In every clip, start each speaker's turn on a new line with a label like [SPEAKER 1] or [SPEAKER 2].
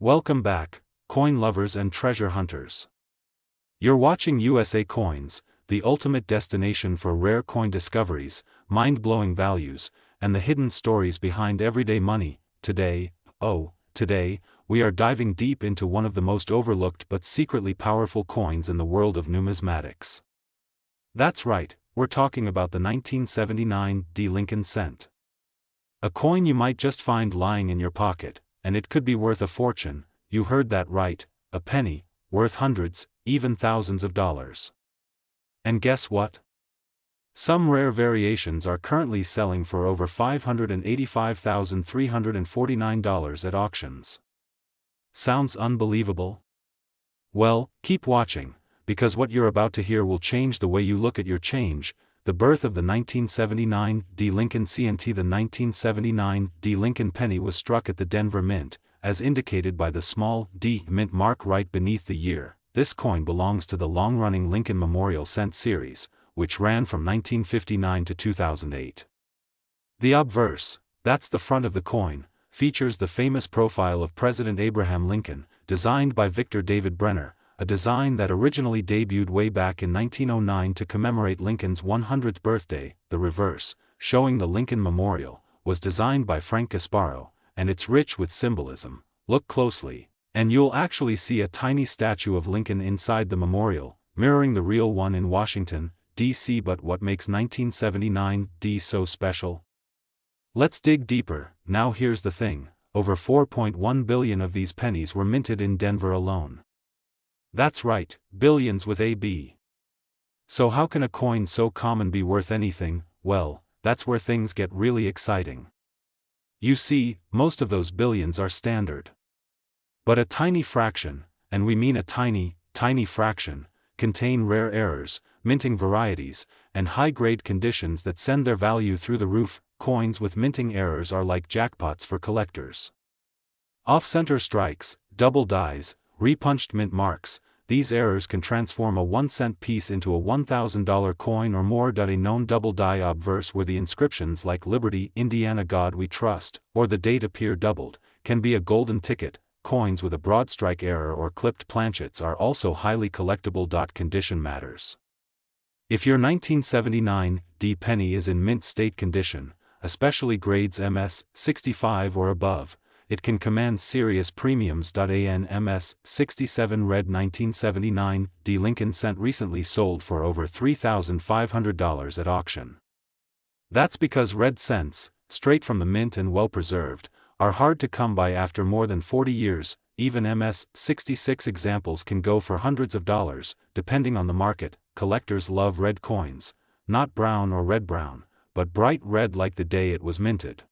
[SPEAKER 1] Welcome back, coin lovers and treasure hunters. You're watching USA Coins, the ultimate destination for rare coin discoveries, mind-blowing values, and the hidden stories behind everyday money. Today, we are diving deep into one of the most overlooked but secretly powerful coins in the world of numismatics. That's right, we're talking about the 1979 D Lincoln cent. A coin you might just find lying in your pocket, and it could be worth a fortune. You heard that right, a penny, worth hundreds, even thousands of dollars. And guess what? Some rare variations are currently selling for over $585,349 at auctions. Sounds unbelievable? Well, keep watching, because what you're about to hear will change the way you look at your change. The birth of the 1979 D Lincoln cent. The 1979 D Lincoln penny was struck at the Denver Mint, as indicated by the small D mint mark right beneath the year. This coin belongs to the long-running Lincoln Memorial Cent series, which ran from 1959 to 2008. The obverse, that's the front of the coin, features the famous profile of President Abraham Lincoln, designed by Victor David Brenner, a design that originally debuted way back in 1909 to commemorate Lincoln's 100th birthday. The reverse, showing the Lincoln Memorial, was designed by Frank Gasparo, and it's rich with symbolism. Look closely, and you'll actually see a tiny statue of Lincoln inside the memorial, mirroring the real one in Washington, D.C. But what makes 1979 D so special? Let's dig deeper. Now here's the thing, over 4.1 billion of these pennies were minted in Denver alone. That's right, billions with a B. So how can a coin so common be worth anything? Well, that's where things get really exciting. You see, most of those billions are standard. But a tiny fraction, and we mean a tiny, tiny fraction, contain rare errors, minting varieties, and high-grade conditions that send their value through the roof. Coins with minting errors are like jackpots for collectors. Off-center strikes, double dies, repunched mint marks, these errors can transform a 1-cent piece into a $1,000 coin or more. A known double die obverse where the inscriptions like Liberty, Indiana, God We Trust, or the date appear doubled, can be a golden ticket. Coins with a broad strike error or clipped planchets are also highly collectible. Condition matters. If your 1979 D penny is in mint state condition, especially grades MS 65 or above, it can command serious premiums. An MS 67 red 1979 D Lincoln cent recently sold for over $3,500 at auction. That's because red cents, straight from the mint and well preserved, are hard to come by after more than 40 years. Even MS 66 examples can go for hundreds of dollars, depending on the market. Collectors love red coins, not brown or red-brown, but bright red like the day it was minted.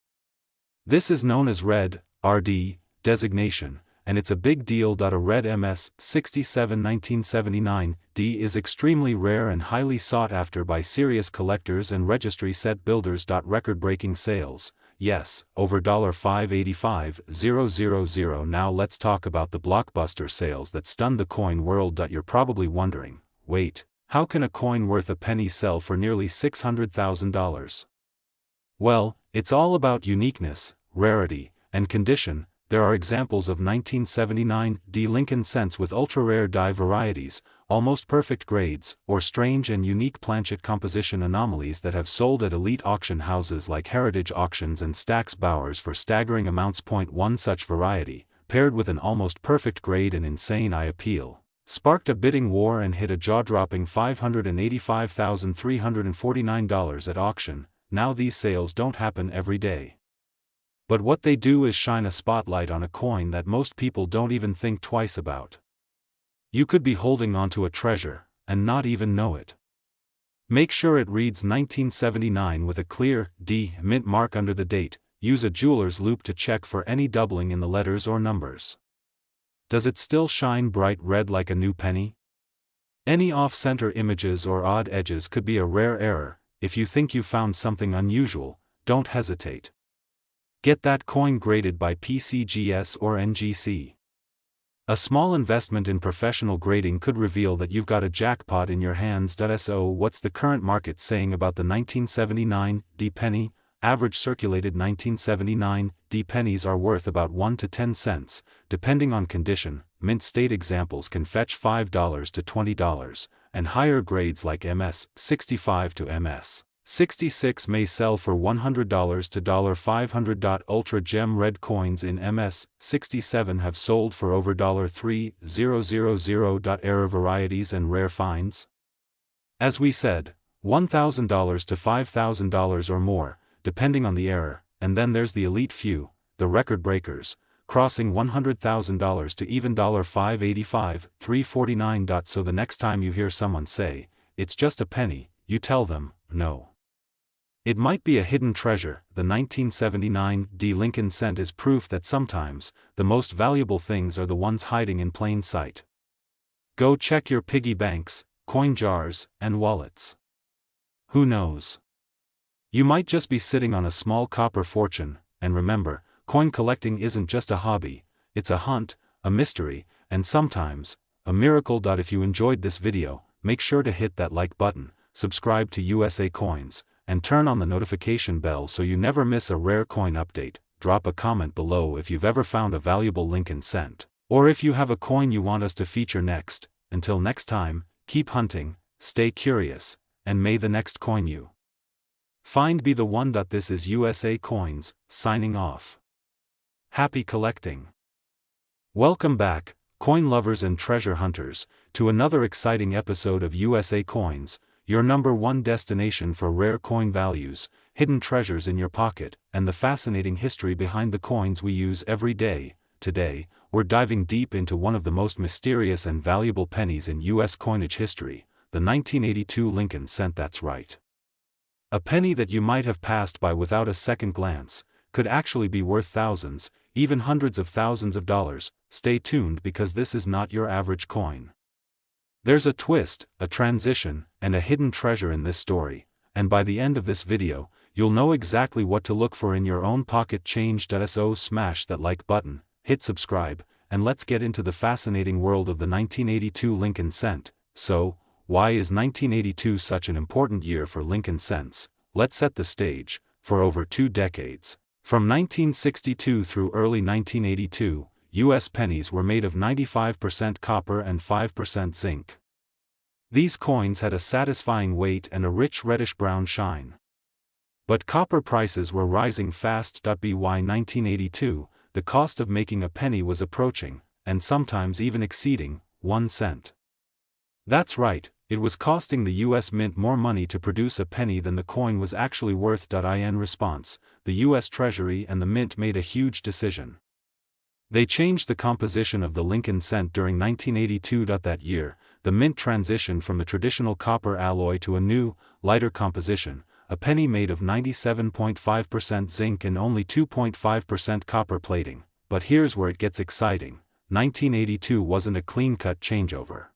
[SPEAKER 1] This is known as red RD designation, and it's a big deal. A red MS 67 1979 D is extremely rare and highly sought after by serious collectors and registry set builders. Record-breaking sales, yes, over $585,000. Now let's talk about the blockbuster sales that stunned the coin world. You're probably wondering, wait, how can a coin worth a penny sell for nearly $600,000? Well, it's all about uniqueness, rarity, and condition. There are examples of 1979 D Lincoln cents with ultra-rare die varieties, almost perfect grades, or strange and unique planchet composition anomalies that have sold at elite auction houses like Heritage Auctions and Stack's Bowers for staggering amounts. One such variety, paired with an almost perfect grade and insane eye appeal, sparked a bidding war and hit a jaw-dropping $585,349 at auction. Now these sales don't happen every day. But what they do is shine a spotlight on a coin that most people don't even think twice about. You could be holding onto a treasure, and not even know it. Make sure it reads 1979 with a clear D mint mark under the date. Use a jeweler's loupe to check for any doubling in the letters or numbers. Does it still shine bright red like a new penny? Any off-center images or odd edges could be a rare error. If you think you found something unusual, don't hesitate. Get that coin graded by PCGS or NGC. A small investment in professional grading could reveal that you've got a jackpot in your hands. So what's the current market saying about the 1979 D penny? average circulated 1979 D pennies are worth about 1 to 10 cents, depending on condition. Mint state examples can fetch $5 to $20, and higher grades like MS 65 to MS 66 may sell for $100 to $500. Ultra gem red coins in MS 67 have sold for over $3,000. Error varieties and rare finds. As we said, $1,000 to $5,000 or more, depending on the error, and then there's the elite few, the record breakers, crossing $100,000 to even $585, $349. So the next time you hear someone say, "It's just a penny," you tell them, "No. It might be a hidden treasure." The 1979 D Lincoln cent is proof that sometimes, the most valuable things are the ones hiding in plain sight. Go check your piggy banks, coin jars, and wallets. Who knows? You might just be sitting on a small copper fortune, and remember, coin collecting isn't just a hobby, it's a hunt, a mystery, and sometimes, a miracle. If you enjoyed this video, make sure to hit that like button, subscribe to USA Coins, and turn on the notification bell so you never miss a rare coin update. Drop a comment below if you've ever found a valuable Lincoln cent, or if you have a coin you want us to feature next. Until next time, keep hunting, stay curious, and may the next coin you find be the one. This is USA Coins, signing off. Happy collecting! Welcome back, coin lovers and treasure hunters, to another exciting episode of USA Coins, your #1 destination for rare coin values, hidden treasures in your pocket, and the fascinating history behind the coins we use every day. Today, we're diving deep into one of the most mysterious and valuable pennies in U.S. coinage history, the 1982 Lincoln cent. That's right. A penny that you might have passed by without a second glance, could actually be worth thousands, even hundreds of thousands of dollars. Stay tuned because this is not your average coin. There's a twist, a transition, and a hidden treasure in this story, and by the end of this video, you'll know exactly what to look for in your own pocket change. So smash that like button, hit subscribe, and let's get into the fascinating world of the 1982 Lincoln cent. So, why is 1982 such an important year for Lincoln cents? Let's set the stage. For over 2 decades, from 1962 through early 1982, U.S. pennies were made of 95% copper and 5% zinc. These coins had a satisfying weight and a rich reddish-brown shine. But copper prices were rising fast. By 1982, the cost of making a penny was approaching, and sometimes even exceeding, 1 cent. That's right, it was costing the U.S. Mint more money to produce a penny than the coin was actually worth. In response, the U.S. Treasury and the Mint made a huge decision. They changed the composition of the Lincoln cent during 1982. That year, the Mint transitioned from the traditional copper alloy to a new, lighter composition, a penny made of 97.5% zinc and only 2.5% copper plating. But here's where it gets exciting. 1982 wasn't a clean-cut changeover.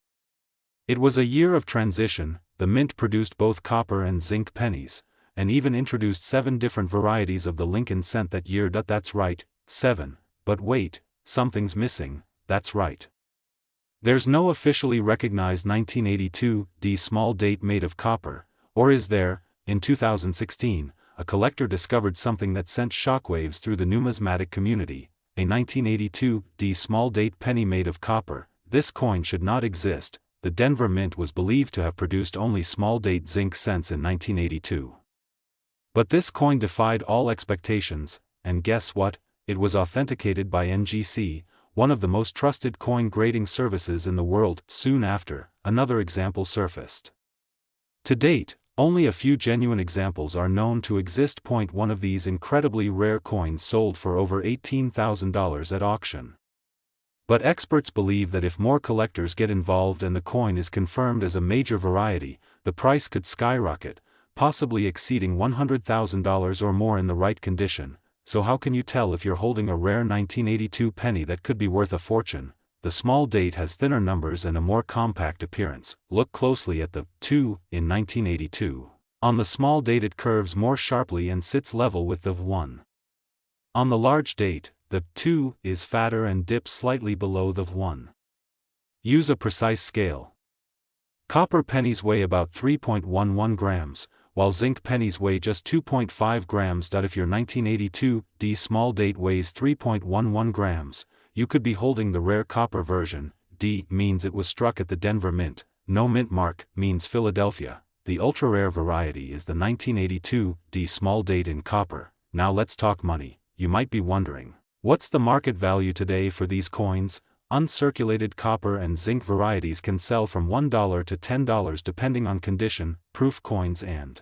[SPEAKER 1] It was a year of transition. The Mint produced both copper and zinc pennies, and even introduced 7 different varieties of the Lincoln cent that year. That's right, 7. But wait, something's missing. That's right. There's no officially recognized 1982 D small date made of copper, or is there? In 2016, a collector discovered something that sent shockwaves through the numismatic community, a 1982 D small date penny made of copper. This coin should not exist. The Denver Mint was believed to have produced only small date zinc cents in 1982. But this coin defied all expectations, and guess what? It was authenticated by NGC, one of the most trusted coin grading services in the world. Soon after, another example surfaced. To date, only a few genuine examples are known to exist. One of these incredibly rare coins sold for over $18,000 at auction. But experts believe that if more collectors get involved and the coin is confirmed as a major variety, the price could skyrocket, possibly exceeding $100,000 or more in the right condition. So how can you tell if you're holding a rare 1982 penny that could be worth a fortune? The small date has thinner numbers and a more compact appearance. Look closely at the 2 in 1982. On the small date it curves more sharply and sits level with the 1. On the large date, the 2 is fatter and dips slightly below the 1. Use a precise scale. Copper pennies weigh about 3.11 grams, while zinc pennies weigh just 2.5 grams. If your 1982 D small date weighs 3.11 grams, you could be holding the rare copper version. D means it was struck at the Denver Mint. No mint mark means Philadelphia. The ultra-rare variety is the 1982 D small date in copper. Now let's talk money. You might be wondering, what's the market value today for these coins? Uncirculated copper and zinc varieties can sell from $1 to $10 depending on condition. Proof coins and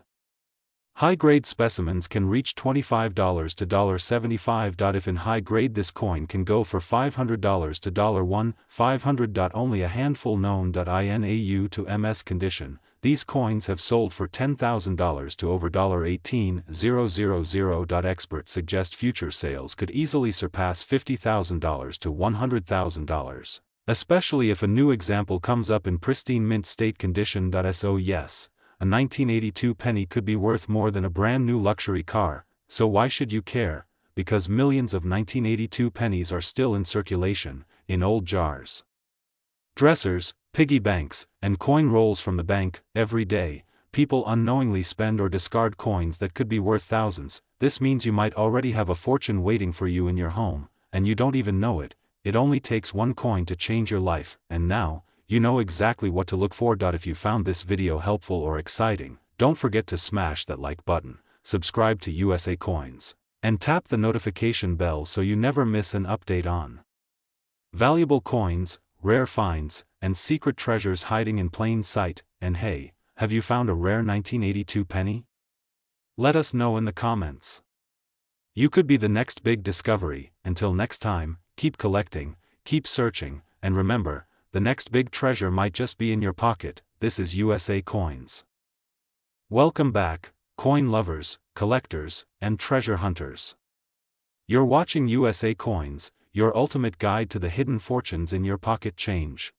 [SPEAKER 1] high-grade specimens can reach $25 to $75. If in high grade, this coin can go for $500 to $1,500. Only a handful known. In AU to MS condition, these coins have sold for $10,000 to over $18,000. Experts suggest future sales could easily surpass $50,000 to $100,000, especially if a new example comes up in pristine mint state condition. So yes, a 1982 penny could be worth more than a brand new luxury car. So why should you care? Because millions of 1982 pennies are still in circulation, in old jars, dressers, piggy banks, and coin rolls from the bank. Every day, people unknowingly spend or discard coins that could be worth thousands. This means you might already have a fortune waiting for you in your home, and you don't even know it. It only takes one coin to change your life, and now, you know exactly what to look for. If you found this video helpful or exciting, don't forget to smash that like button, subscribe to USA Coins, and tap the notification bell so you never miss an update on valuable coins, rare finds, and secret treasures hiding in plain sight. And hey, have you found a rare 1982 penny? Let us know in the comments. You could be the next big discovery. Until next time, keep collecting, keep searching, and remember, the next big treasure might just be in your pocket. This is USA Coins. Welcome back, coin lovers, collectors, and treasure hunters. You're watching USA Coins, your ultimate guide to the hidden fortunes in your pocket change.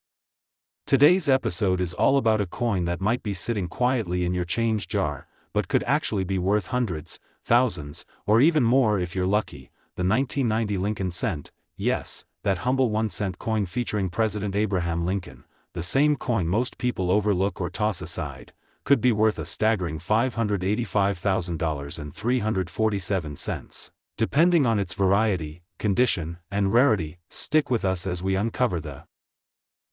[SPEAKER 1] Today's episode is all about a coin that might be sitting quietly in your change jar, but could actually be worth hundreds, thousands, or even more if you're lucky. The 1990 Lincoln cent. Yes, that humble 1-cent coin featuring President Abraham Lincoln, the same coin most people overlook or toss aside, could be worth a staggering $585,347, depending on its variety, condition, and rarity. Stick with us as we uncover the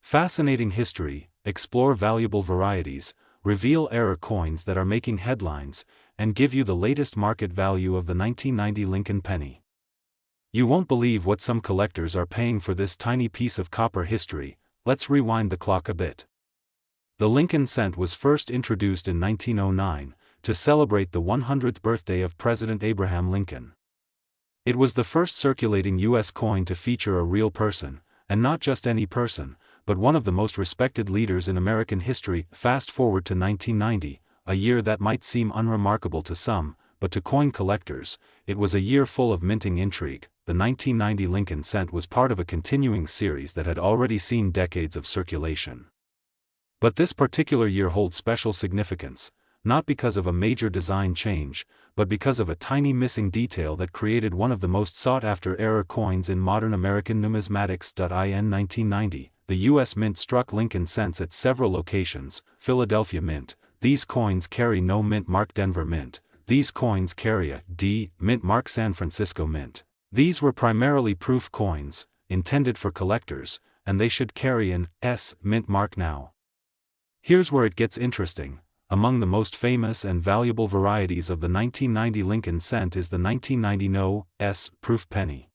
[SPEAKER 1] fascinating history, explore valuable varieties, reveal rare coins that are making headlines, and give you the latest market value of the 1990 Lincoln penny. You won't believe what some collectors are paying for this tiny piece of copper history. Let's rewind the clock a bit. The Lincoln cent was first introduced in 1909, to celebrate the 100th birthday of President Abraham Lincoln. It was the first circulating U.S. coin to feature a real person, and not just any person, but one of the most respected leaders in American history. Fast forward to 1990, a year that might seem unremarkable to some, but to coin collectors, it was a year full of minting intrigue. The 1990 Lincoln cent was part of a continuing series that had already seen decades of circulation. But this particular year holds special significance, not because of a major design change, but because of a tiny missing detail that created one of the most sought-after rare coins in modern American numismatics. In 1990, the U.S. Mint struck Lincoln cents at several locations. Philadelphia Mint. These coins carry no mint mark. Denver Mint. These coins carry a D mint mark. San Francisco Mint. These were primarily proof coins, intended for collectors, and they should carry an S mint mark now. Here's where it gets interesting. Among the most famous and valuable varieties of the 1990 Lincoln cent is the 1990 No. S proof penny.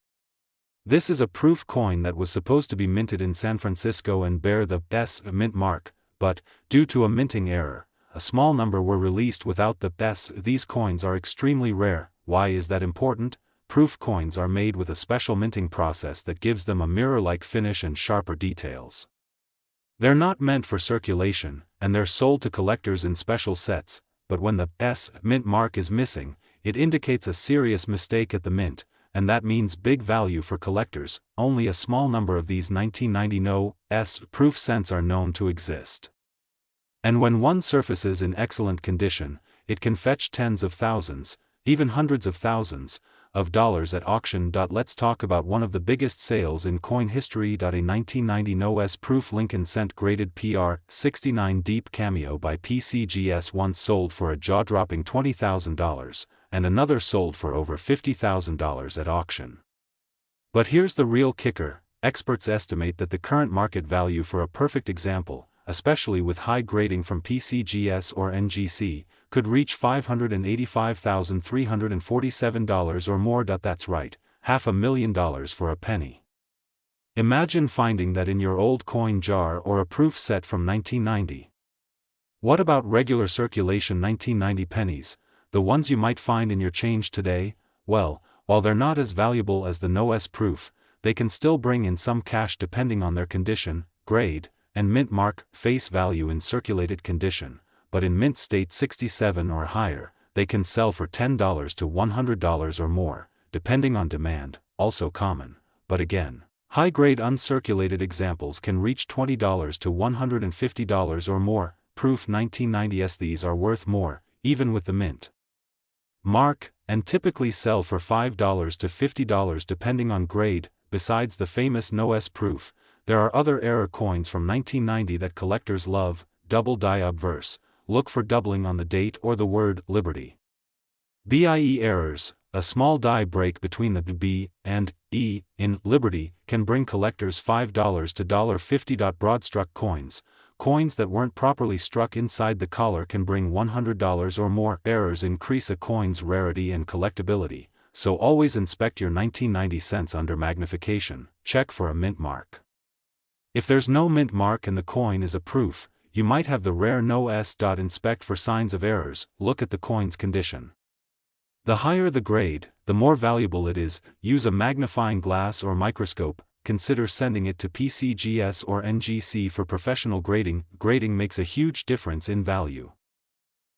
[SPEAKER 1] This is a proof coin that was supposed to be minted in San Francisco and bear the S mint mark, but, due to a minting error, a small number were released without the S. These coins are extremely rare. Why is that important? Proof coins are made with a special minting process that gives them a mirror-like finish and sharper details. They're not meant for circulation, and they're sold to collectors in special sets, but when the S mint mark is missing, it indicates a serious mistake at the mint, and that means big value for collectors. Only a small number of these 1990 No. S proof cents are known to exist. And when one surfaces in excellent condition, it can fetch tens of thousands, even hundreds of thousands. of dollars at auction. Let's talk about one of the biggest sales in coin history. A 1990 no-S proof Lincoln cent graded PR 69 deep cameo by PCGS once sold for a jaw-dropping $20,000, and another sold for over $50,000 at auction. But here's the real kicker: experts estimate that the current market value for a perfect example, especially with high grading from PCGS or NGC, could reach $585,347 or more. That's right, $500,000 for a penny. Imagine finding that in your old coin jar or a proof set from 1990. What about regular circulation 1990 pennies, the ones you might find in your change today? Well, while they're not as valuable as the no-S proof, they can still bring in some cash depending on their condition, grade, and mint mark. Face value in circulated condition, but in mint state 67 or higher, they can sell for $10 to $100 or more, depending on demand, also common. But again, high-grade uncirculated examples can reach $20 to $150 or more. Proof 1990s. These are worth more, even with the mint mark, and typically sell for $5 to $50 depending on grade. Besides the famous no-S proof, there are other error coins from 1990 that collectors love. Double die obverse, look for doubling on the date or the word Liberty. BIE errors, a small die break between the B and E in Liberty, can bring collectors $5 to $50. Broadstruck coins, coins that weren't properly struck inside the collar, can bring $100 or more. Errors increase a coin's rarity and collectability, so always inspect your 1990 cents under magnification. Check for a mint mark. If there's no mint mark and the coin is a proof, you might have the rare no-S. Inspect for signs of errors, look at the coin's condition. The higher the grade, the more valuable it is. Use a magnifying glass or microscope. Consider sending it to PCGS or NGC for professional grading. Grading makes a huge difference in value.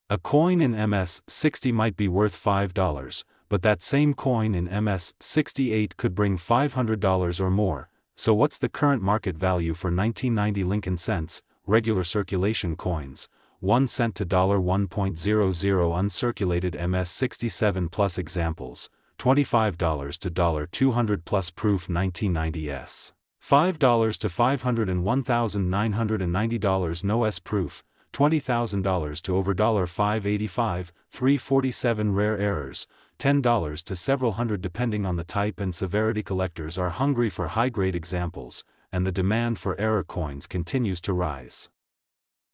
[SPEAKER 1] A coin in MS-60 might be worth $5, but that same coin in MS-68 could bring $500 or more. So what's the current market value for 1990 Lincoln cents, regular circulation coins, 1 cent to $1.00 uncirculated MS-67 plus examples, $25 to $200 plus proof 1990s, $5 to $501,990 no-S proof, $20,000 to over $585, $347 rare errors, $10 to several hundred depending on the type and severity. Collectors are hungry for high-grade examples, and the demand for error coins continues to rise.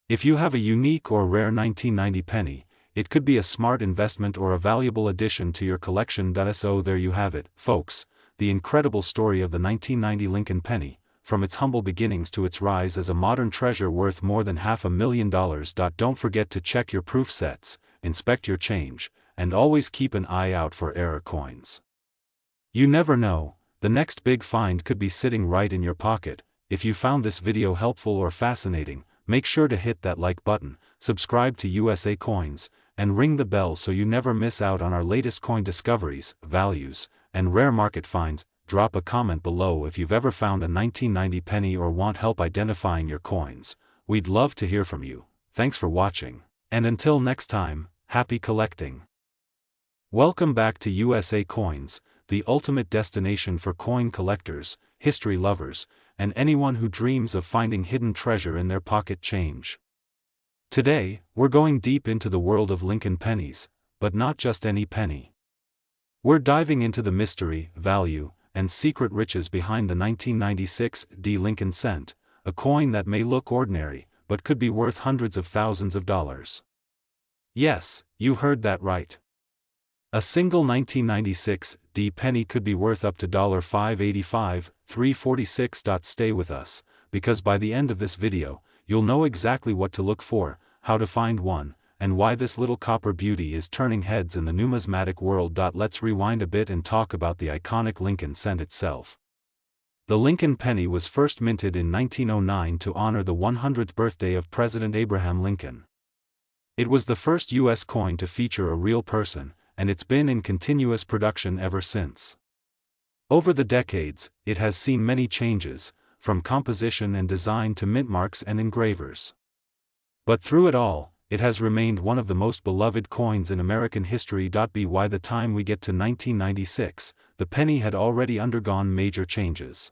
[SPEAKER 1] If you have a unique or rare 1990 penny, it could be a smart investment or a valuable addition to your collection. So there you have it, folks, the incredible story of the 1990 Lincoln penny, from its humble beginnings to its rise as a modern treasure worth more than $500,000. Don't forget to check your proof sets, inspect your change, and always keep an eye out for error coins. You never know, the next big find could be sitting right in your pocket. If you found this video helpful or fascinating, make sure to hit that like button, subscribe to USA Coins, and ring the bell so you never miss out on our latest coin discoveries, values, and rare market finds. Drop a comment below if you've ever found a 1990 penny or want help identifying your coins. We'd love to hear from you. Thanks for watching, and until next time, happy collecting. Welcome back to USA Coins, the ultimate destination for coin collectors, history lovers, and anyone who dreams of finding hidden treasure in their pocket change. Today, we're going deep into the world of Lincoln pennies, but not just any penny. We're diving into the mystery, value, and secret riches behind the 1996 Lincoln cent, a coin that may look ordinary, but could be worth hundreds of thousands of dollars. Yes, you heard that right. A single 1996 penny could be worth up to $585, $346. Stay with us, because by the end of this video, you'll know exactly what to look for, how to find one, and why this little copper beauty is turning heads in the numismatic world. Let's rewind a bit and talk about the iconic Lincoln cent itself. The Lincoln penny was first minted in 1909 to honor the 100th birthday of President Abraham Lincoln. It was the first U.S. coin to feature a real person, and it's been in continuous production ever since. Over the decades, it has seen many changes, from composition and design to mint marks and engravers. But through it all, it has remained one of the most beloved coins in American history. By the time we get to 1996, the penny had already undergone major changes.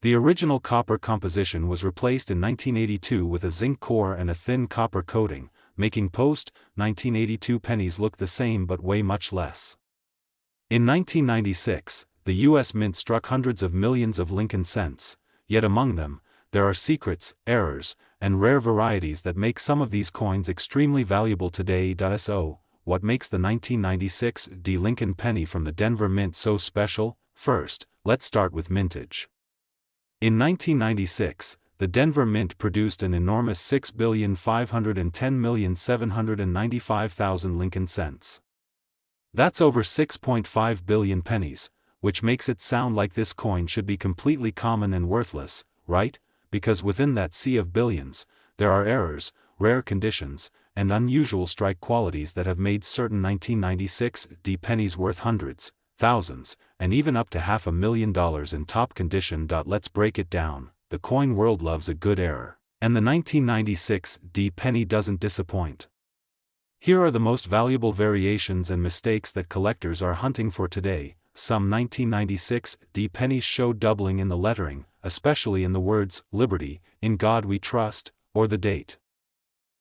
[SPEAKER 1] The original copper composition was replaced in 1982 with a zinc core and a thin copper coating, making post-1982 pennies look the same but weigh much less. In 1996, the U.S. Mint struck hundreds of millions of Lincoln cents, yet among them, there are secrets, errors, and rare varieties that make some of these coins extremely valuable today. So, what makes the 1996 D. Lincoln penny from the Denver Mint so special? First, let's start with mintage. In 1996, the Denver Mint produced an enormous 6,510,795,000 Lincoln cents. That's over 6.5 billion pennies, which makes it sound like this coin should be completely common and worthless, right? Because within that sea of billions, there are errors, rare conditions, and unusual strike qualities that have made certain 1996 D pennies worth hundreds, thousands, and even up to $500,000 in top condition. Let's break it down. The coin world loves a good error, and the 1996 D penny doesn't disappoint. Here are the most valuable variations and mistakes that collectors are hunting for today. Some 1996 D pennies show doubling in the lettering, especially in the words "Liberty," "In God We Trust," or the date.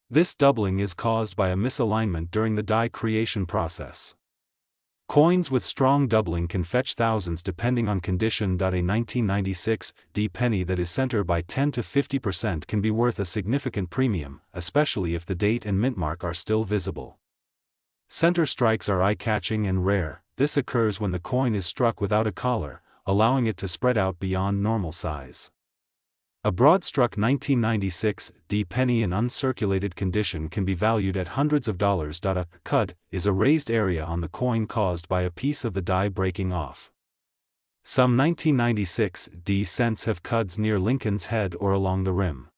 [SPEAKER 1] This doubling is caused by a misalignment during the die creation process. Coins with strong doubling can fetch thousands depending on condition. A 1996 D penny that is center by 10 to 50% can be worth a significant premium, especially if the date and mint mark are still visible. Center strikes are eye-catching and rare. This occurs when the coin is struck without a collar, allowing it to spread out beyond normal size. A broad-struck 1996 D penny in uncirculated condition can be valued at hundreds of dollars. A cud is a raised area on the coin caused by a piece of the die breaking off. Some 1996 D cents have cuds near Lincoln's head or along the rim.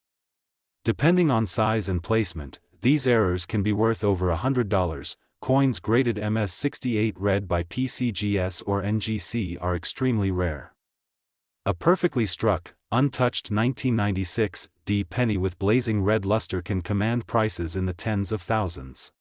[SPEAKER 1] Depending on size and placement, these errors can be worth over $100. Coins graded MS68 red by PCGS or NGC are extremely rare. A perfectly struck, untouched 1996 D penny with blazing red luster can command prices in the tens of thousands.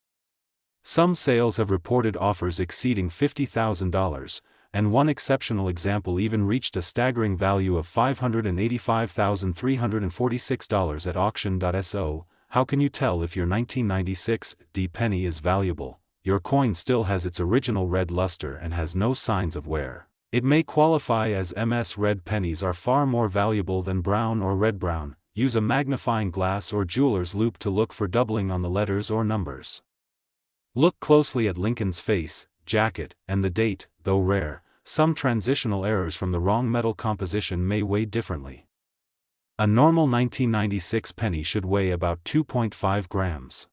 [SPEAKER 1] Some sales have reported offers exceeding $50,000, and one exceptional example even reached a staggering value of $585,346 at auction. So, how can you tell if your 1996 D penny is valuable? Your coin still has its original red luster and has no signs of wear. It may qualify as MS. Red pennies are far more valuable than brown or red-brown. Use a magnifying glass or jeweler's loupe to look for doubling on the letters or numbers. Look closely at Lincoln's face, jacket, and the date. Though rare, some transitional errors from the wrong metal composition may weigh differently. A normal 1996 penny should weigh about 2.5 grams.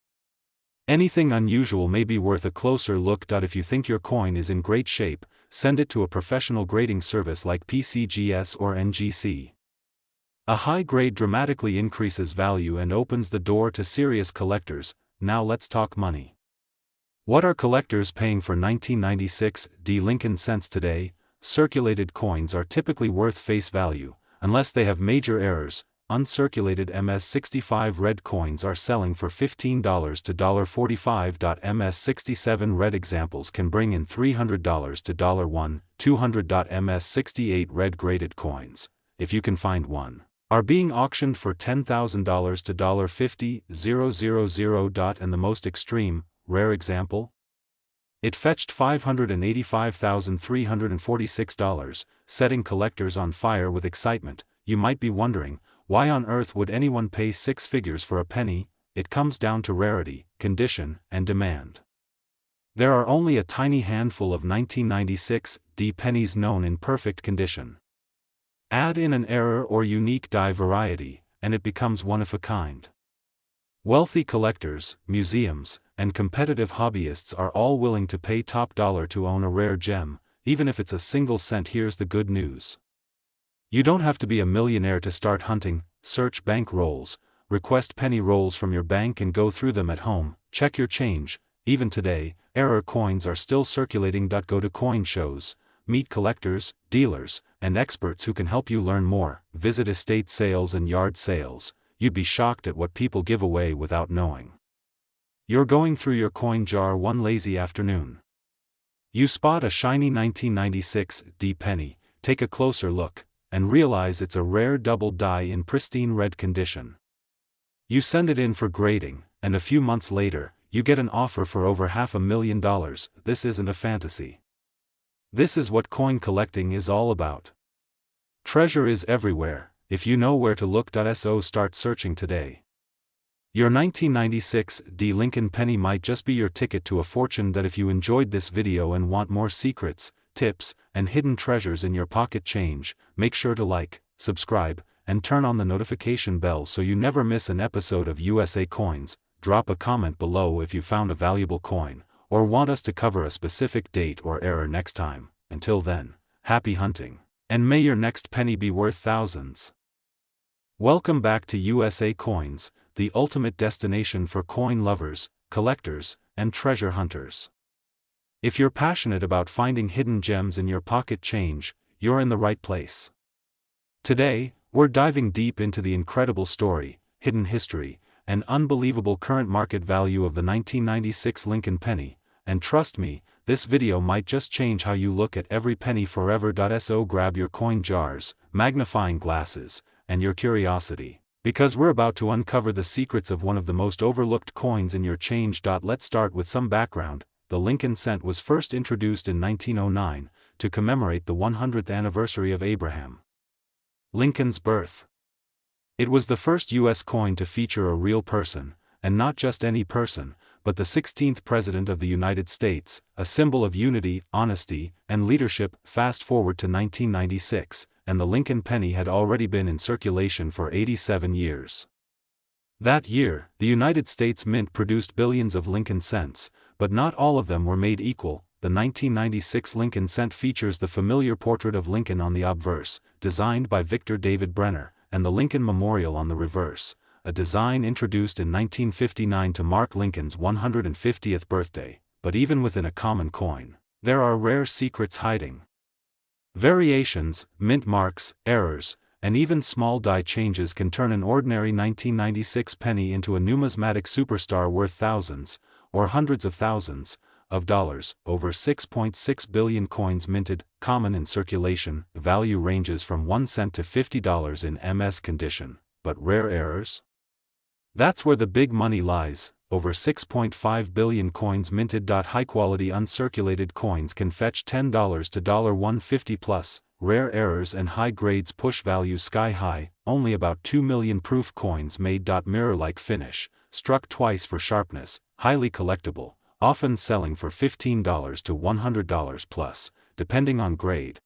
[SPEAKER 1] Anything unusual may be worth a closer look. If you think your coin is in great shape, send it to a professional grading service like PCGS or NGC. A high grade dramatically increases value and opens the door to serious collectors. Now let's talk money. What are collectors paying for 1996 D Lincoln cents today? Circulated coins are typically worth face value, unless they have major errors. Uncirculated MS65 red coins are selling for $15 to $45. MS67 red examples can bring in $300 to $1,200. MS68 red graded coins, if you can find one, are being auctioned for $10,000 to $50,000. And the most extreme, rare example? It fetched $585,346, setting collectors on fire with excitement. You might be wondering, why on earth would anyone pay six figures for a penny? It comes down to rarity, condition, and demand. There are only a tiny handful of 1996 D pennies known in perfect condition. Add in an error or unique die variety, and it becomes one of a kind. Wealthy collectors, museums, and competitive hobbyists are all willing to pay top dollar to own a rare gem, even if it's a single cent. Here's the good news. You don't have to be a millionaire to start hunting. Search bank rolls, request penny rolls from your bank and go through them at home. Check your change. Even today, error coins are still circulating. Go to coin shows, meet collectors, dealers, and experts who can help you learn more. Visit estate sales and yard sales. You'd be shocked at what people give away without knowing. You're going through your coin jar one lazy afternoon. You spot a shiny 1996 D penny, take a closer look, and realize it's a rare double die in pristine red condition. You send it in for grading, and a few months later, you get an offer for over $500,000. This isn't a fantasy. This is what coin collecting is all about. Treasure is everywhere. If you know where to look. So start searching today. Your 1996 D Lincoln penny might just be your ticket to a fortune. That if you enjoyed this video and want more secrets, tips, and hidden treasures in your pocket change, make sure to like, subscribe, and turn on the notification bell so you never miss an episode of USA Coins. Drop a comment below if you found a valuable coin, or want us to cover a specific date or era next time. Until then, happy hunting, and may your next penny be worth thousands. Welcome back to USA Coins, the ultimate destination for coin lovers, collectors, and treasure hunters. If you're passionate about finding hidden gems in your pocket change, you're in the right place. Today, we're diving deep into the incredible story, hidden history, and unbelievable current market value of the 1996 Lincoln penny, and trust me, this video might just change how you look at every penny forever. So grab your coin jars, magnifying glasses, and your curiosity, because we're about to uncover the secrets of one of the most overlooked coins in your change. Let's start with some background. The Lincoln cent was first introduced in 1909, to commemorate the 100th anniversary of Abraham Lincoln's birth. It was the first U.S. coin to feature a real person, and not just any person, but the 16th President of the United States, a symbol of unity, honesty, and leadership. Fast forward to 1996, and the Lincoln penny had already been in circulation for 87 years. That year, the United States Mint produced billions of Lincoln cents, but not all of them were made equal. The 1996 Lincoln cent features the familiar portrait of Lincoln on the obverse, designed by Victor David Brenner, and the Lincoln Memorial on the reverse, a design introduced in 1959 to mark Lincoln's 150th birthday. But even within a common coin, there are rare secrets hiding. Variations, mint marks, errors, and even small die changes can turn an ordinary 1996 penny into a numismatic superstar worth thousands, or hundreds of thousands, of dollars. Over 6.6 billion coins minted, common in circulation. Value ranges from 1 cent to $50 in MS condition, but rare errors? That's where the big money lies. Over 6.5 billion coins minted. High-quality uncirculated coins can fetch $10 to $150 plus. Rare errors and high grades push values sky high. Only about 2 million proof coins made. Mirror-like finish, struck twice for sharpness, highly collectible, often selling for $15 to $100 plus, depending on grade.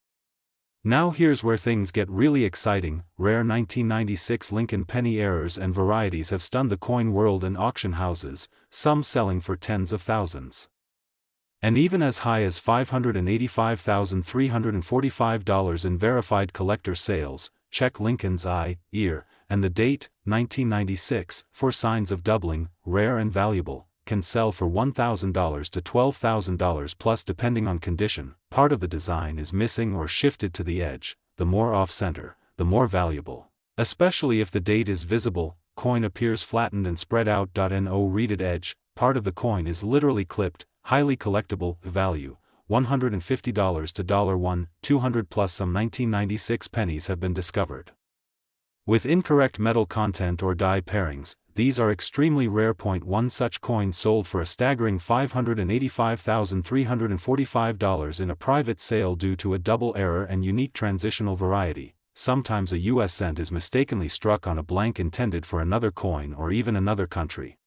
[SPEAKER 1] Now here's where things get really exciting. Rare 1996 Lincoln penny errors and varieties have stunned the coin world and auction houses, some selling for tens of thousands, and even as high as $585,345 in verified collector sales. Check Lincoln's eye, ear, and the date, 1996, for signs of doubling. Rare and valuable, can sell for $1,000 to $12,000 plus depending on condition. Part of the design is missing or shifted to the edge. The more off-center, the more valuable, especially if the date is visible. Coin appears flattened and spread out. No reeded edge, part of the coin is literally clipped. Highly collectible. Value, $150 to $200 plus. Some 1996 pennies have been discovered with incorrect metal content or die pairings. These are extremely rare. One such coin sold for a staggering $585,345 in a private sale due to a double error and unique transitional variety. Sometimes a US cent is mistakenly struck on a blank intended for another coin or even another country.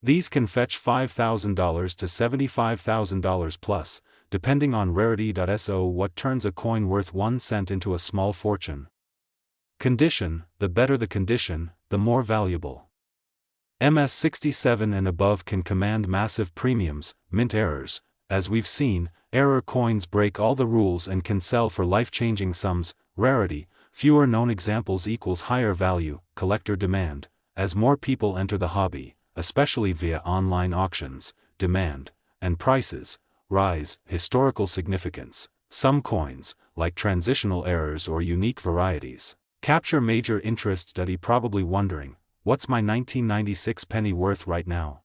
[SPEAKER 1] These can fetch $5,000 to $75,000 plus, depending on rarity. So what turns a coin worth 1 cent into a small fortune? Condition. The better the condition, the more valuable. MS 67 and above can command massive premiums. Mint errors, as we've seen, error coins break all the rules and can sell for life-changing sums. Rarity, fewer known examples equals higher value. Collector demand, as more people enter the hobby, especially via online auctions, demand and prices rise. Historical significance, some coins, like transitional errors or unique varieties, capture major interest. Probably wondering, what's my 1996 penny worth right now?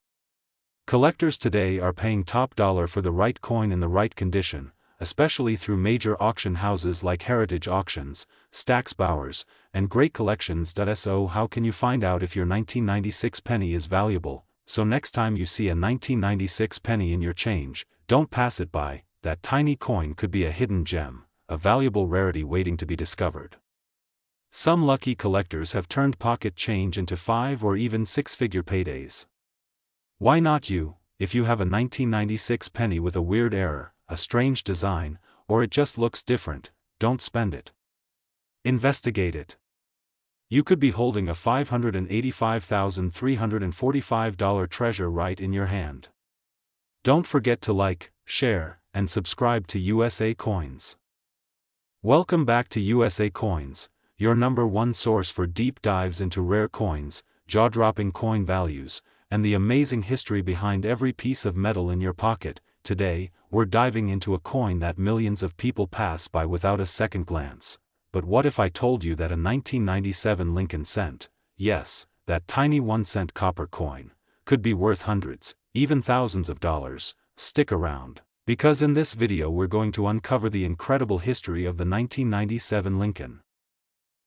[SPEAKER 1] Collectors today are paying top dollar for the right coin in the right condition, especially through major auction houses like Heritage Auctions, Stack's Bowers, and Great Collections. So how can you find out if your 1996 penny is valuable? So next time you see a 1996 penny in your change, don't pass it by. That tiny coin could be a hidden gem, a valuable rarity waiting to be discovered. Some lucky collectors have turned pocket change into 5 or even 6-figure paydays. Why not you? If you have a 1996 penny with a weird error, a strange design, or it just looks different, don't spend it. Investigate it. You could be holding a $585,345 treasure right in your hand. Don't forget to like, share, and subscribe to USA Coins. Welcome back to USA Coins, your #1 source for deep dives into rare coins, jaw-dropping coin values, and the amazing history behind every piece of metal in your pocket. Today, we're diving into a coin that millions of people pass by without a second glance. But what if I told you that a 1997 Lincoln cent, yes, that tiny 1-cent copper coin, could be worth hundreds, even thousands of dollars? Stick around, because in this video we're going to uncover the incredible history of the 1997 Lincoln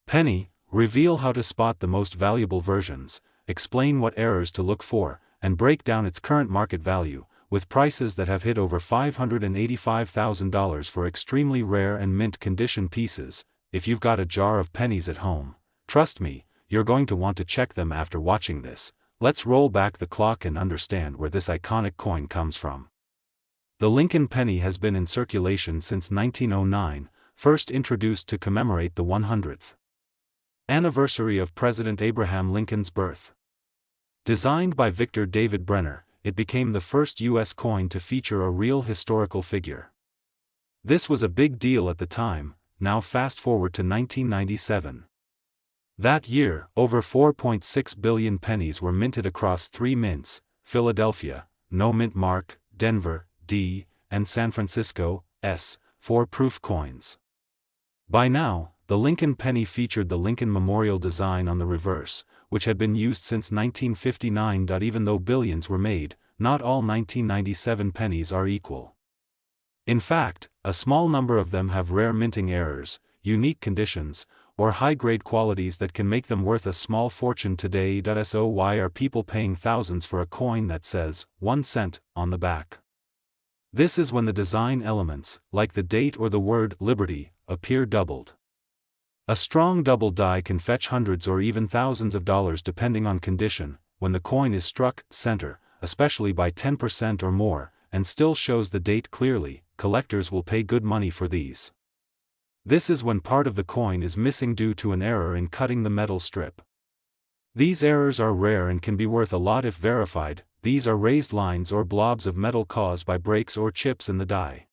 [SPEAKER 1] penny, reveal how to spot the most valuable versions, explain what errors to look for, and break down its current market value, with prices that have hit over $585,000 for extremely rare and mint condition pieces. If you've got a jar of pennies at home, trust me, you're going to want to check them after watching this. Let's roll back the clock and understand where this iconic coin comes from. The Lincoln penny has been in circulation since 1909, first introduced to commemorate the 100th anniversary of President Abraham Lincoln's birth. Designed by Victor David Brenner, it became the first U.S. coin to feature a real historical figure. This was a big deal at the time. Now fast forward to 1997. That year, over 4.6 billion pennies were minted across 3 mints, Philadelphia, no mint mark, Denver, D, and San Francisco, S, 4 proof coins. By now, the Lincoln penny featured the Lincoln Memorial design on the reverse, which had been used since 1959. Even though billions were made, not all 1997 pennies are equal. In fact, a small number of them have rare minting errors, unique conditions, or high-grade qualities that can make them worth a small fortune today. So why are people paying thousands for a coin that says 1 cent on the back? This is when the design elements, like the date or the word Liberty, appear doubled. A strong double die can fetch hundreds or even thousands of dollars depending on condition. When the coin is struck center, especially by 10% or more, and still shows the date clearly, collectors will pay good money for these. This is when part of the coin is missing due to an error in cutting the metal strip. These errors are rare and can be worth a lot if verified. These are raised lines or blobs of metal caused by breaks or chips in the die.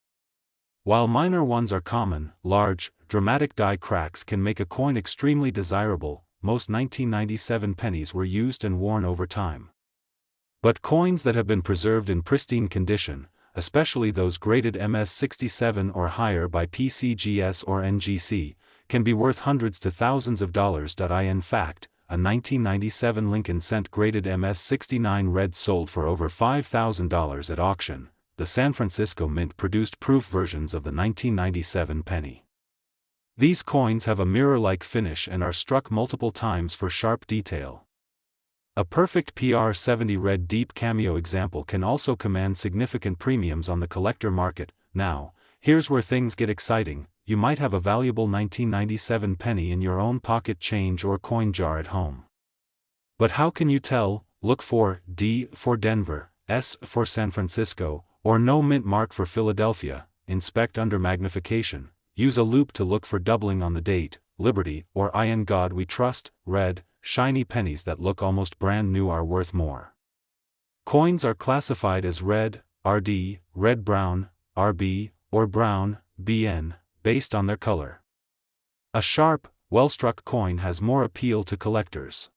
[SPEAKER 1] While minor ones are common, large, dramatic die cracks can make a coin extremely desirable. Most 1997 pennies were used and worn over time. But coins that have been preserved in pristine condition, especially those graded MS-67 or higher by PCGS or NGC, can be worth hundreds to thousands of dollars. In fact, a 1997 Lincoln cent graded MS-69 red sold for over $5,000 at auction. The San Francisco Mint produced proof versions of the 1997 penny. These coins have a mirror-like finish and are struck multiple times for sharp detail. A perfect PR70 red deep cameo example can also command significant premiums on the collector market. Now, here's where things get exciting. You might have a valuable 1997 penny in your own pocket change or coin jar at home. But how can you tell? Look for D for Denver, S for San Francisco, or no mint mark for Philadelphia. Inspect under magnification. Use a loupe to look for doubling on the date, Liberty, or In God We Trust. Red, shiny pennies that look almost brand new are worth more. Coins are classified as red, RD, red-brown, RB, or brown, BN, based on their color. A sharp, well-struck coin has more appeal to collectors.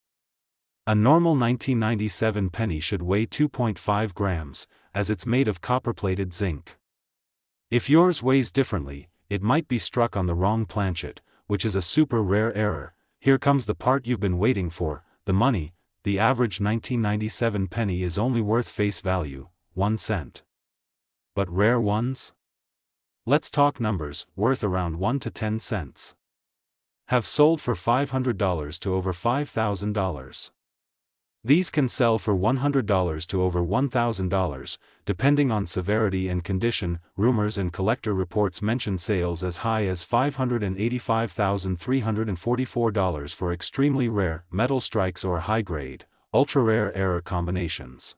[SPEAKER 1] A normal 1997 penny should weigh 2.5 grams, as it's made of copper-plated zinc. If yours weighs differently, it might be struck on the wrong planchet, which is a super rare error. Here comes the part you've been waiting for, the money. the average 1997 penny is only worth face value, 1 cent. But rare ones? Let's talk numbers, worth around 1 to 10 cents. Have sold for $500 to over $5,000. These can sell for $100 to over $1,000, depending on severity and condition. Rumors and collector reports mention sales as high as $585,344 for extremely rare metal strikes or high-grade, ultra-rare error combinations.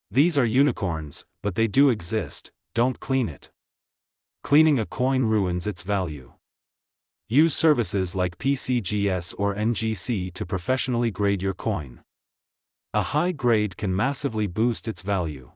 [SPEAKER 1] These are unicorns, but they do exist. Don't clean it. Cleaning a coin ruins its value. Use services like PCGS or NGC to professionally grade your coin. A high grade can massively boost its value.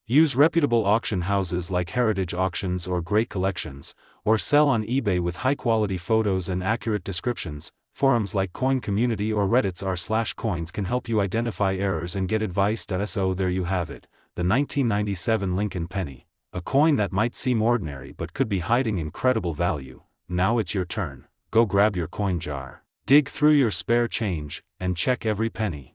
[SPEAKER 1] Use reputable auction houses like Heritage Auctions or Great Collections, or sell on eBay with high-quality photos and accurate descriptions. Forums like Coin Community or Reddit's r/coins can help you identify errors and get advice. So there you have it, the 1997 Lincoln penny, a coin that might seem ordinary but could be hiding incredible value. Now it's your turn. Go grab your coin jar, dig through your spare change, and check every penny.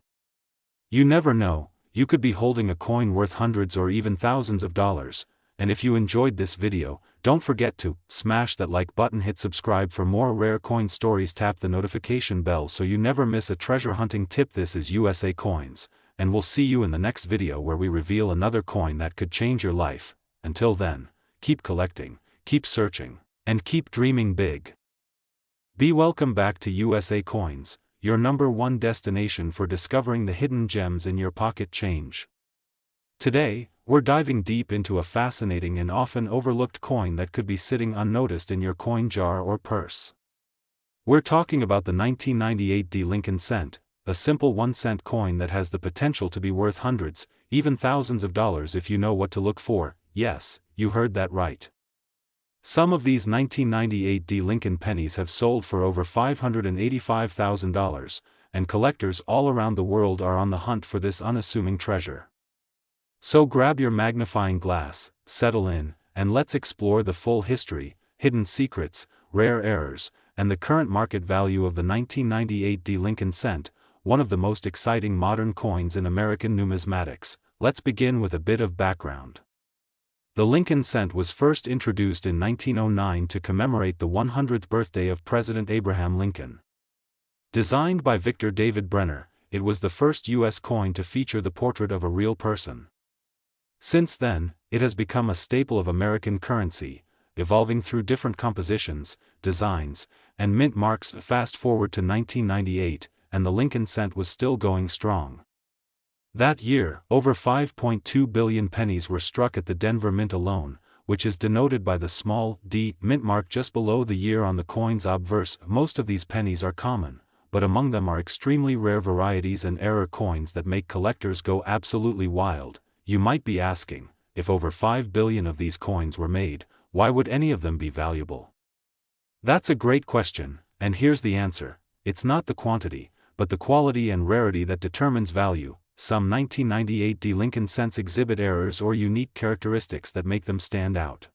[SPEAKER 1] You never know, you could be holding a coin worth hundreds or even thousands of dollars. And if you enjoyed this video, don't forget to smash that like button, hit subscribe for more rare coin stories, tap the notification bell so you never miss a treasure hunting tip. This is USA Coins, and we'll see you in the next video where we reveal another coin that could change your life. Until then, keep collecting, keep searching, and keep dreaming big. Be welcome back to USA Coins, your #1 destination for discovering the hidden gems in your pocket change. Today, we're diving deep into a fascinating and often overlooked coin that could be sitting unnoticed in your coin jar or purse. We're talking about the 1998 Lincoln cent, a simple 1-cent coin that has the potential to be worth hundreds, even thousands of dollars if you know what to look for. Yes, you heard that right. Some of these 1998 Lincoln pennies have sold for over $585,000, and collectors all around the world are on the hunt for this unassuming treasure. So grab your magnifying glass, settle in, and let's explore the full history, hidden secrets, rare errors, and the current market value of the 1998 Lincoln cent, one of the most exciting modern coins in American numismatics. Let's begin with a bit of background. The Lincoln cent was first introduced in 1909 to commemorate the 100th birthday of President Abraham Lincoln. Designed by Victor David Brenner, it was the first U.S. coin to feature the portrait of a real person. Since then, it has become a staple of American currency, evolving through different compositions, designs, and mint marks. Fast forward to 1998, and the Lincoln cent was still going strong. That year, over 5.2 billion pennies were struck at the Denver Mint alone, which is denoted by the small d mint mark just below the year on the coin's obverse. Most of these pennies are common, but among them are extremely rare varieties and error coins that make collectors go absolutely wild. You might be asking, if over 5 billion of these coins were made, why would any of them be valuable? That's a great question, and here's the answer. It's not the quantity, but the quality and rarity that determines value. Some 1998 Lincoln cents exhibit errors or unique characteristics that make them stand out.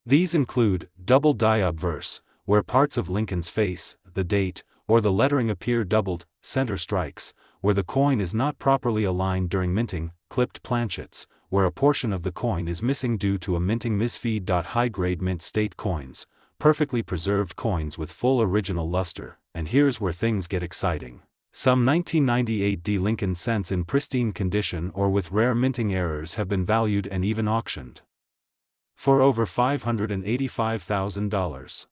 [SPEAKER 1] These include double die obverse, where parts of Lincoln's face, the date, or the lettering appear doubled; center strikes, where the coin is not properly aligned during minting; clipped planchets, where a portion of the coin is missing due to a minting misfeed. High-grade mint state coins, perfectly preserved coins with full original luster. And here's where things get exciting. Some 1998 Lincoln cents in pristine condition or with rare minting errors have been valued and even auctioned for over $585,000.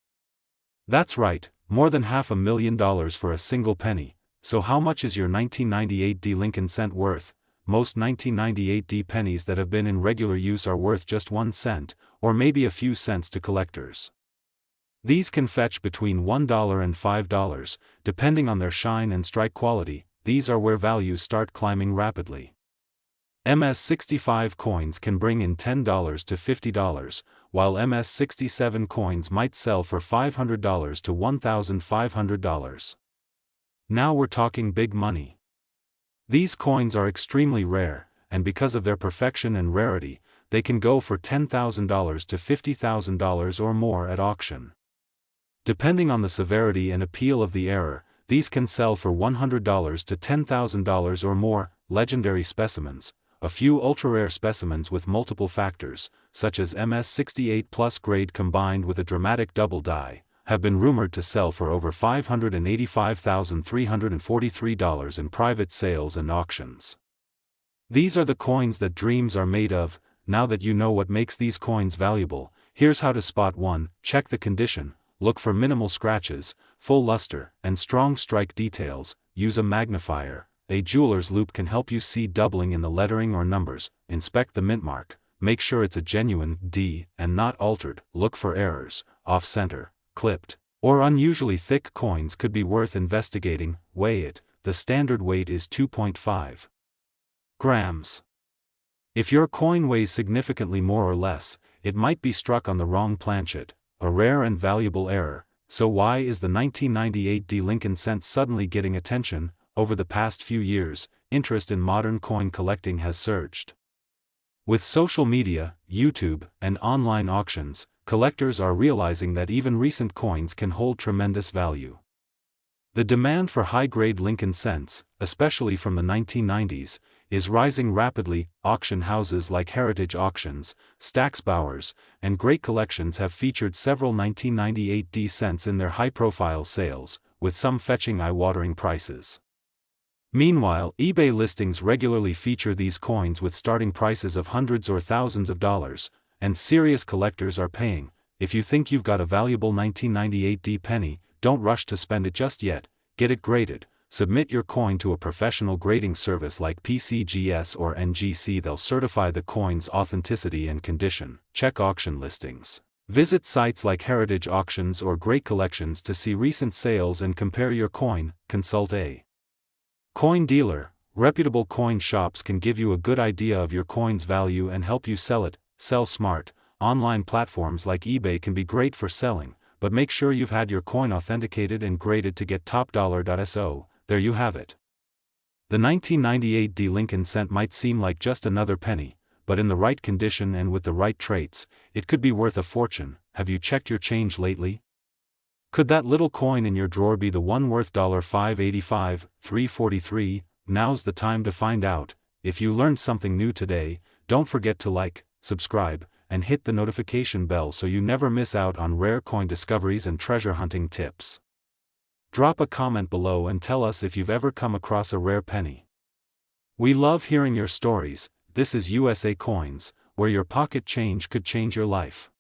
[SPEAKER 1] That's right, more than $500,000 for a single penny. So how much is your 1998 Lincoln cent worth? Most 1998 pennies that have been in regular use are worth just 1 cent, or maybe a few cents to collectors. These can fetch between $1 and $5, depending on their shine and strike quality. These are where values start climbing rapidly. MS-65 coins can bring in $10 to $50, while MS-67 coins might sell for $500 to $1,500. Now we're talking big money. These coins are extremely rare, and because of their perfection and rarity, they can go for $10,000 to $50,000 or more at auction. Depending on the severity and appeal of the error, these can sell for $100 to $10,000 or more. Legendary specimens, a few ultra-rare specimens with multiple factors, such as MS68 Plus grade combined with a dramatic double die, have been rumored to sell for over $585,343 in private sales and auctions. These are the coins that dreams are made of. Now that you know what makes these coins valuable, here's how to spot one. Check the condition, look for minimal scratches, full luster, and strong strike details. Use a magnifier. A jeweler's loupe can help you see doubling in the lettering or numbers. Inspect the mint mark. Make sure it's a genuine D and not altered. Look for errors, off-center, clipped, or unusually thick coins could be worth investigating. Weigh it. The standard weight is 2.5 grams. If your coin weighs significantly more or less, it might be struck on the wrong planchet, a rare and valuable error. So why is the 1998 D Lincoln cent suddenly getting attention? Over the past few years, interest in modern coin collecting has surged. With social media, YouTube, and online auctions, collectors are realizing that even recent coins can hold tremendous value. The demand for high-grade Lincoln cents, especially from the 1990s, is rising rapidly. Auction houses like Heritage Auctions, Stack's Bowers, and Great Collections have featured several 1998 D cents in their high-profile sales, with some fetching eye-watering prices. Meanwhile, eBay listings regularly feature these coins with starting prices of hundreds or thousands of dollars, and serious collectors are paying. If you think you've got a valuable 1998 D penny, don't rush to spend it just yet. Get it graded. Submit your coin to a professional grading service like PCGS or NGC. They'll certify the coin's authenticity and condition. Check auction listings. Visit sites like Heritage Auctions or Great Collections to see recent sales and compare your coin. Consult a coin dealer. Reputable coin shops can give you a good idea of your coin's value and help you sell it. Sell smart. Online platforms like eBay can be great for selling, but make sure you've had your coin authenticated and graded to get top dollar. So, there you have it. The 1998 D Lincoln cent might seem like just another penny, but in the right condition and with the right traits, it could be worth a fortune. Have you checked your change lately? Could that little coin in your drawer be the one worth $585, $343? Now's the time to find out. If you learned something new today, don't forget to like, subscribe, and hit the notification bell so you never miss out on rare coin discoveries and treasure hunting tips. Drop a comment below and tell us if you've ever come across a rare penny. We love hearing your stories. This is USA Coins, where your pocket change could change your life.